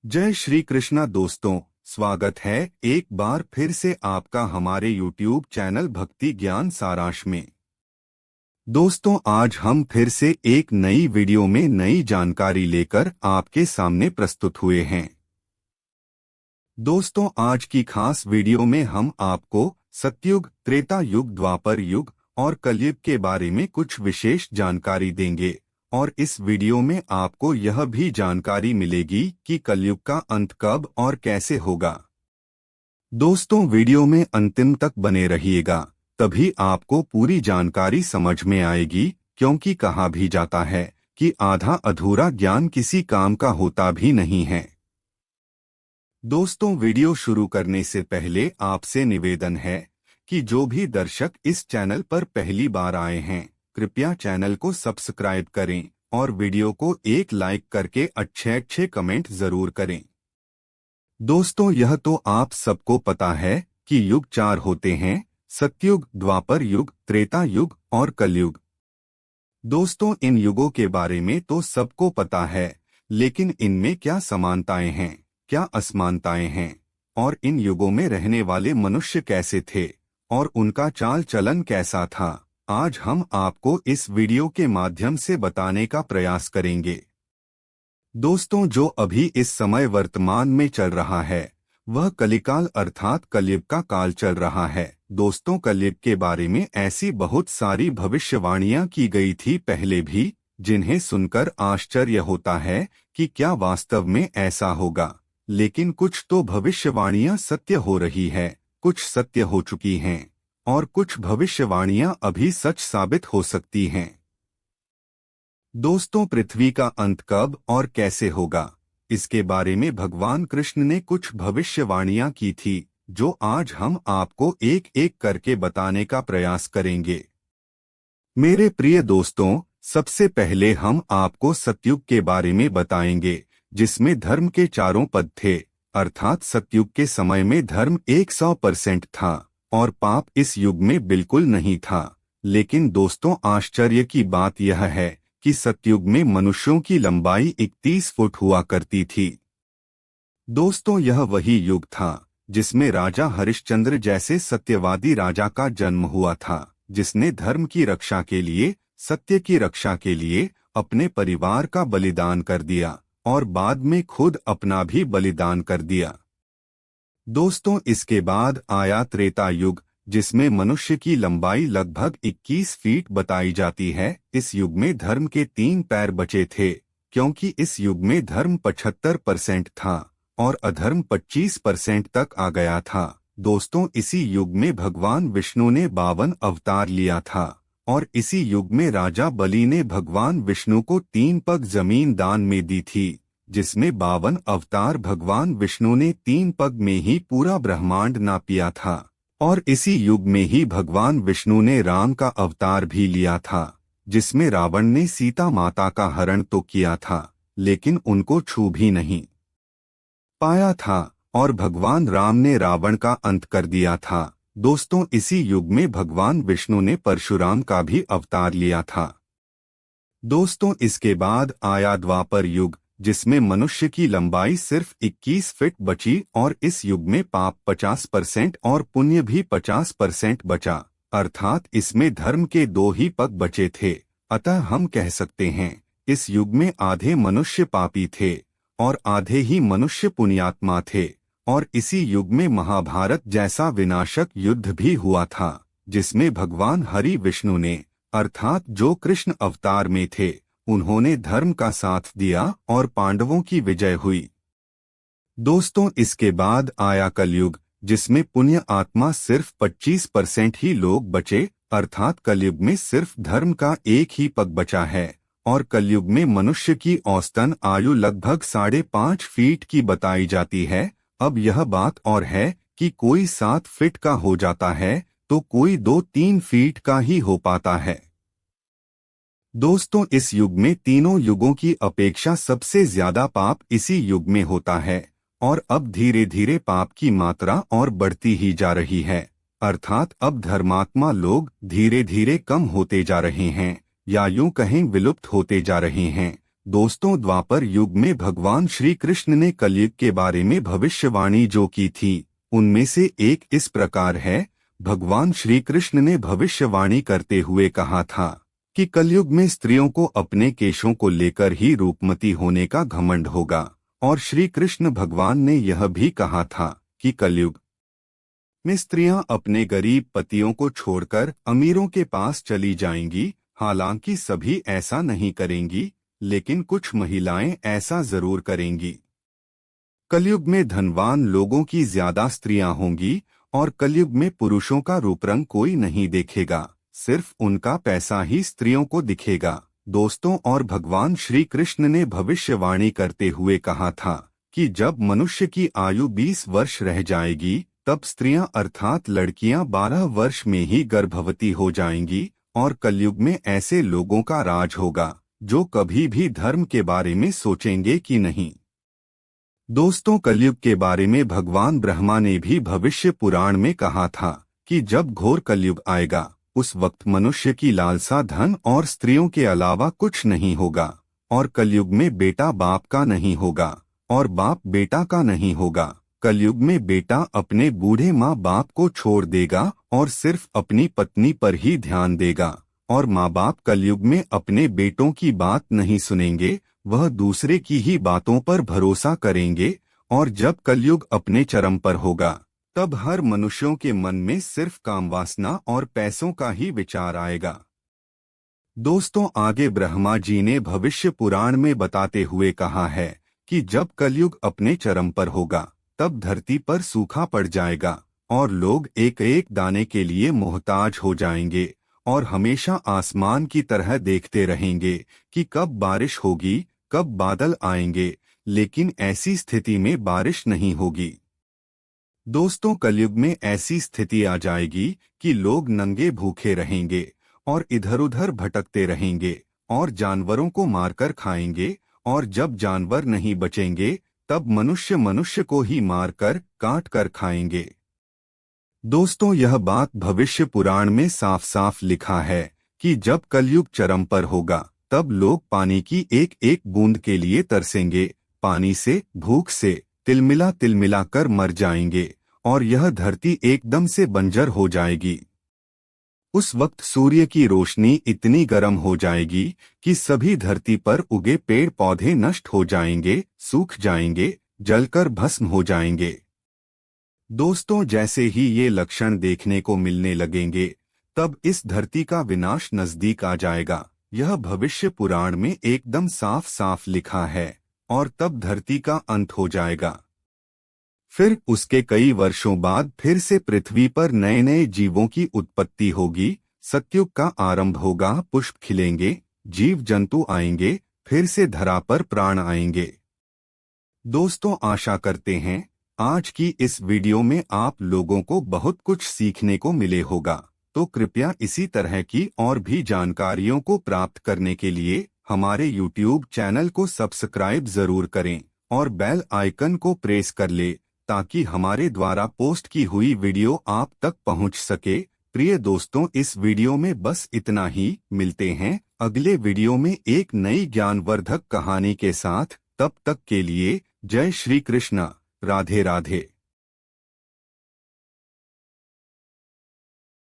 जय श्री कृष्णा दोस्तों, स्वागत है एक बार फिर से आपका हमारे YouTube चैनल भक्ति ज्ञान सारांश में। दोस्तों, आज हम फिर से एक नई वीडियो में नई जानकारी लेकर आपके सामने प्रस्तुत हुए हैं। दोस्तों, आज की खास वीडियो में हम आपको सतयुग, त्रेता युग, द्वापर युग और कलयुग के बारे में कुछ विशेष जानकारी देंगे और इस वीडियो में आपको यह भी जानकारी मिलेगी कि कलयुग का अंत कब और कैसे होगा। दोस्तों, वीडियो में अंतिम तक बने रहिएगा, तभी आपको पूरी जानकारी समझ में आएगी, क्योंकि कहा भी जाता है कि आधा अधूरा ज्ञान किसी काम का होता भी नहीं है। दोस्तों, वीडियो शुरू करने से पहले आपसे निवेदन है कि जो भी दर्शक इस चैनल पर पहली बार आए हैं, कृपया चैनल को सब्सक्राइब करें और वीडियो को एक लाइक करके अच्छे कमेंट जरूर करें। दोस्तों, यह तो आप सबको पता है कि युग 4 होते हैं: सतयुग, द्वापर युग, त्रेता युग और कलयुग। दोस्तों, इन युगों के बारे में तो सबको पता है, लेकिन इनमें क्या समानताएं हैं, क्या असमानताएं हैं, और इन युगों में रहने वाले मनुष्य कैसे थे और उनका चाल चलन कैसा था, आज हम आपको इस वीडियो के माध्यम से बताने का प्रयास करेंगे। दोस्तों, जो अभी इस समय वर्तमान में चल रहा है वह कलिकाल अर्थात कलयुग का काल चल रहा है। दोस्तों, कलयुग के बारे में ऐसी बहुत सारी भविष्यवाणियां की गई थी पहले भी, जिन्हें सुनकर आश्चर्य होता है कि क्या वास्तव में ऐसा होगा। लेकिन कुछ तो भविष्यवाणियां सत्य हो रही है, कुछ सत्य हो चुकी हैं और कुछ भविष्यवाणियां अभी सच साबित हो सकती हैं। दोस्तों, पृथ्वी का अंत कब और कैसे होगा, इसके बारे में भगवान कृष्ण ने कुछ भविष्यवाणियां की थी, जो आज हम आपको एक एक करके बताने का प्रयास करेंगे। मेरे प्रिय दोस्तों, सबसे पहले हम आपको सतयुग के बारे में बताएंगे, जिसमें धर्म के चारों पद थे, अर्थात सतयुग के समय में धर्म 100% था और पाप इस युग में बिल्कुल नहीं था। लेकिन दोस्तों, आश्चर्य की बात यह है कि सतयुग में मनुष्यों की लंबाई 31 फुट हुआ करती थी। दोस्तों, यह वही युग था जिसमें राजा हरिश्चंद्र जैसे सत्यवादी राजा का जन्म हुआ था, जिसने धर्म की रक्षा के लिए, सत्य की रक्षा के लिए अपने परिवार का बलिदान कर दिया और बाद में खुद अपना भी बलिदान कर दिया। दोस्तों, इसके बाद आया त्रेता युग, जिसमें मनुष्य की लंबाई लगभग 21 फीट बताई जाती है। इस युग में धर्म के 3 पैर बचे थे, क्योंकि इस युग में धर्म 75% था और अधर्म 25% तक आ गया था। दोस्तों, इसी युग में भगवान विष्णु ने 52 अवतार लिया था और इसी युग में राजा बलि ने भगवान विष्णु को 3 पग जमीन दान में दी थी, जिसमें 52 अवतार भगवान विष्णु ने 3 पग में ही पूरा ब्रह्मांड नापिया था। और इसी युग में ही भगवान विष्णु ने राम का अवतार भी लिया था, जिसमें रावण ने सीता माता का हरण तो किया था, लेकिन उनको छू भी नहीं पाया था और भगवान राम ने रावण का अंत कर दिया था। दोस्तों, इसी युग में भगवान विष्णु ने परशुराम का भी अवतार लिया था। दोस्तों, इसके बाद आया द्वापर युग, जिसमें मनुष्य की लंबाई सिर्फ 21 फीट बची और इस युग में पाप 50% और पुण्य भी 50% बचा, अर्थात इसमें धर्म के 2 ही पग बचे थे। अतः हम कह सकते हैं इस युग में आधे मनुष्य पापी थे और आधे ही मनुष्य पुण्यात्मा थे। और इसी युग में महाभारत जैसा विनाशक युद्ध भी हुआ था, जिसमें भगवान हरि विष्णु ने, अर्थात जो कृष्ण अवतार में थे, उन्होंने धर्म का साथ दिया और पांडवों की विजय हुई। दोस्तों, इसके बाद आया कलयुग, जिसमें पुण्य आत्मा सिर्फ 25% ही लोग बचे, अर्थात कलयुग में सिर्फ धर्म का 1 ही पग बचा है और कलयुग में मनुष्य की औसतन आयु लगभग 5.5 फीट की बताई जाती है। अब यह बात और है कि कोई 7 फीट का हो जाता है तो कोई 2-3 फीट का ही हो पाता है। दोस्तों, इस युग में तीनों युगों की अपेक्षा सबसे ज्यादा पाप इसी युग में होता है और अब धीरे धीरे पाप की मात्रा और बढ़ती ही जा रही है, अर्थात अब धर्मात्मा लोग धीरे धीरे कम होते जा रहे हैं या यूं कहें विलुप्त होते जा रहे हैं। दोस्तों, द्वापर युग में भगवान श्री कृष्ण ने कलयुग के बारे में भविष्यवाणी जो की थी उनमें से एक इस प्रकार है। भगवान श्री कृष्ण ने भविष्यवाणी करते हुए कहा था कि कलयुग में स्त्रियों को अपने केशों को लेकर ही रूपमती होने का घमंड होगा। और श्री कृष्ण भगवान ने यह भी कहा था कि कलयुग में स्त्रियां अपने गरीब पतियों को छोड़कर अमीरों के पास चली जाएंगी। हालांकि सभी ऐसा नहीं करेंगी, लेकिन कुछ महिलाएं ऐसा जरूर करेंगी। कलयुग में धनवान लोगों की ज्यादा स्त्रियां होंगी और कलयुग में पुरुषों का रूपरंग कोई नहीं देखेगा, सिर्फ उनका पैसा ही स्त्रियों को दिखेगा। दोस्तों, और भगवान श्री कृष्ण ने भविष्यवाणी करते हुए कहा था कि जब मनुष्य की आयु 20 वर्ष रह जाएगी तब स्त्रियां अर्थात लड़कियां 12 वर्ष में ही गर्भवती हो जाएंगी और कलयुग में ऐसे लोगों का राज होगा जो कभी भी धर्म के बारे में सोचेंगे कि नहीं। दोस्तों, कलयुग के बारे में भगवान ब्रह्मा ने भी भविष्य पुराण में कहा था कि जब घोर कलयुग आएगा उस वक्त मनुष्य की लालसा धन और स्त्रियों के अलावा कुछ नहीं होगा। और कलयुग में बेटा बाप का नहीं होगा और बाप बेटा का नहीं होगा। कलयुग में बेटा अपने बूढ़े माँ बाप को छोड़ देगा और सिर्फ अपनी पत्नी पर ही ध्यान देगा। और माँ बाप कलयुग में अपने बेटों की बात नहीं सुनेंगे, वह दूसरे की ही बातों पर भरोसा करेंगे। और जब कलयुग अपने चरम पर होगा तब हर मनुष्यों के मन में सिर्फ कामवासना और पैसों का ही विचार आएगा। दोस्तों, आगे ब्रह्मा जी ने भविष्य पुराण में बताते हुए कहा है कि जब कलयुग अपने चरम पर होगा तब धरती पर सूखा पड़ जाएगा और लोग एक एक दाने के लिए मोहताज हो जाएंगे और हमेशा आसमान की तरह देखते रहेंगे कि कब बारिश होगी, कब बादल आएंगे, लेकिन ऐसी स्थिति में बारिश नहीं होगी। दोस्तों, कलयुग में ऐसी स्थिति आ जाएगी कि लोग नंगे भूखे रहेंगे और इधर उधर भटकते रहेंगे और जानवरों को मारकर खाएंगे। और जब जानवर नहीं बचेंगे तब मनुष्य मनुष्य को ही मारकर काट कर खाएंगे। दोस्तों, यह बात भविष्य पुराण में साफ साफ लिखा है कि जब कलयुग चरम पर होगा तब लोग पानी की एक एक बूंद के लिए तरसेंगे, पानी से, भूख से तिलमिला तिलमिला कर मर जाएंगे और यह धरती एकदम से बंजर हो जाएगी। उस वक्त सूर्य की रोशनी इतनी गर्म हो जाएगी कि सभी धरती पर उगे पेड़ पौधे नष्ट हो जाएंगे, सूख जाएंगे, जलकर भस्म हो जाएंगे। दोस्तों, जैसे ही ये लक्षण देखने को मिलने लगेंगे तब इस धरती का विनाश नजदीक आ जाएगा। यह भविष्य पुराण में एकदम साफ साफ लिखा है और तब धरती का अंत हो जाएगा। फिर उसके कई वर्षों बाद फिर से पृथ्वी पर नए नए जीवों की उत्पत्ति होगी, सतयुग का आरंभ होगा, पुष्प खिलेंगे, जीव जंतु आएंगे, फिर से धरा पर प्राण आएंगे। दोस्तों, आशा करते हैं आज की इस वीडियो में आप लोगों को बहुत कुछ सीखने को मिले होगा। तो कृपया इसी तरह की और भी जानकारियों को प्राप्त करने के लिए हमारे YouTube चैनल को सब्सक्राइब जरूर करें और बेल आइकन को प्रेस कर ले ताकि हमारे द्वारा पोस्ट की हुई वीडियो आप तक पहुंच सके। प्रिय दोस्तों, इस वीडियो में बस इतना ही। मिलते हैं अगले वीडियो में एक नई ज्ञानवर्धक कहानी के साथ। तब तक के लिए जय श्री कृष्ण, राधे राधे।